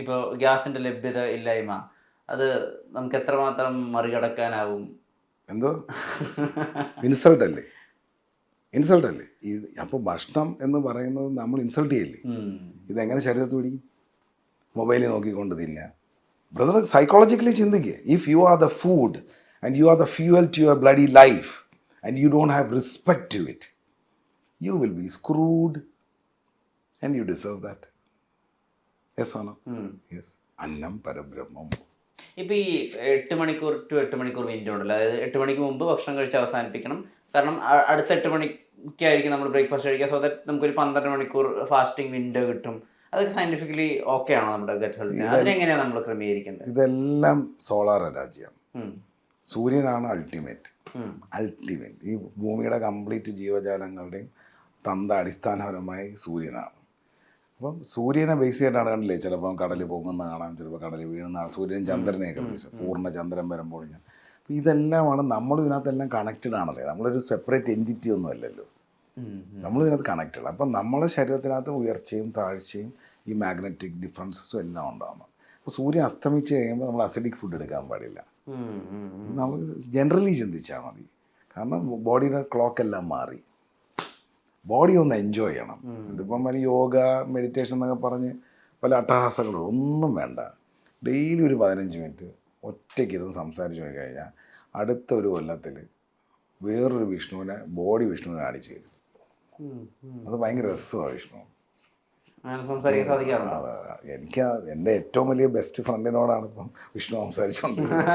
ഇപ്പോൾ ഗ്യാസിൻ്റെ ലഭ്യത ഇല്ലായ്മ അത് നമുക്ക് എത്രമാത്രം മറികടക്കാനാവും? എന്തോ ഇൻസൾട്ട് അല്ലേ, ഇൻസൾട്ട് അല്ലേ ഈ? അപ്പോൾ ഭക്ഷണം എന്ന് പറയുന്നത് നമ്മൾ ഇൻസൾട്ട് ചെയ്യില്ലേ? ഇതെങ്ങനെ ശരീരത്തിൽ പിടിക്കും? മൊബൈലിൽ നോക്കിക്കൊണ്ട് തിന്നുക. ബ്രദർ സൈക്കോളജിക്കലി ചിന്തിക്കുക. If you are the food and you are the fuel to your bloody life and you don't have respect to it, you will be screwed and you deserve that. Yes ആണോ? Yes. അന്നം പരബ്രഹ്മം. ഇപ്പോൾ ഈ 8 മണിക്കൂർ to 8 മണിക്കൂർ window ഉണ്ടല്ലോ, അതായത് 8 മണിക്ക് മുമ്പ് ഭക്ഷണം കഴിച്ച് അവസാനിപ്പിക്കണം. കാരണം അടുത്ത 8 മണിക്കായിരിക്കും നമ്മൾ ബ്രേക്ക്ഫാസ്റ്റ് കഴിക്കുക. സോ ദാറ്റ് നമുക്കൊരു 12 മണിക്കൂർ ഫാസ്റ്റിംഗ് വിൻഡോ കിട്ടും. അതൊക്കെ സയന്റിഫിക്കലി ഓക്കെ ആണോ നമ്മുടെ ഗട്ട് ഹെൽത്തിന്? അതിനെങ്ങനെയാണ് നമ്മൾ ക്രമീകരിക്കേണ്ടത്? ഇതെല്ലാം സോളാർ രാജ്യമാണ്. സൂര്യനാണ് അൾട്ടിമേറ്റ്. ഈ ഭൂമിയുടെ കംപ്ലീറ്റ് ജീവജാലങ്ങളുടെയും അടിസ്ഥാനപരമായി സൂര്യനാണ്. അപ്പം സൂര്യനെ ബേസ് ചെയ്തിട്ടാണ് കണ്ടില്ലേ ചിലപ്പം കടലിൽ പോകുന്ന കാണാം, ചിലപ്പോൾ കടലിൽ വീഴുന്ന സൂര്യൻ ചന്ദ്രനെയൊക്കെ ബേസ്, പൂർണ്ണ ചന്ദ്രൻ വരുമ്പോൾ ഞാൻ ഇതെല്ലാമാണ് നമ്മൾ ഇതിനകത്തെല്ലാം കണക്റ്റഡ് ആണല്ലേ. നമ്മളൊരു സെപ്പറേറ്റ് എൻറ്റിറ്റി ഒന്നും അല്ലല്ലോ, നമ്മൾ ഇതിനകത്ത് കണക്റ്റഡ്. അപ്പം നമ്മളെ ശരീരത്തിനകത്ത് ഉയർച്ചയും താഴ്ചയും ഈ മാഗ്നറ്റിക് ഡിഫറൻസസും എല്ലാം ഉണ്ടാകുന്നു. അപ്പോൾ സൂര്യൻ അസ്തമിച്ച് കഴിയുമ്പോൾ നമ്മൾ അസിഡിക് ഫുഡ് എടുക്കാൻ പാടില്ല. നമ്മൾ ജനറലി ചിന്തിച്ചാൽ മതി. കാരണം ബോഡിയുടെ ക്ലോക്ക് എല്ലാം മാറി. ബോഡി ഒന്ന് എൻജോയ് ചെയ്യണം. ഇതിപ്പം വലിയ യോഗ മെഡിറ്റേഷൻ എന്നൊക്കെ പറഞ്ഞ് പല അട്ടഹാസങ്ങളും ഒന്നും വേണ്ട. ഡെയിലി ഒരു 15 മിനിറ്റ് ഒറ്റയ്ക്കിരുന്ന് സംസാരിച്ച് പോയി കഴിഞ്ഞാൽ അടുത്ത ഒരു കൊല്ലത്തിൽ വേറൊരു വിഷ്ണുവിനെ വിഷ്ണുവിനെ കാണിച്ചു തരും. അത് ഭയങ്കര രസമാണ് വിഷ്ണു. സംസാരിക്കാൻ സാധിക്കാറുണ്ട്. എനിക്ക് എൻ്റെ ഏറ്റവും വലിയ ബെസ്റ്റ് ഫ്രണ്ടിനോടാണ് ഇപ്പം വിഷ്ണു സംസാരിച്ചുകൊണ്ടിരിക്കുന്നത്.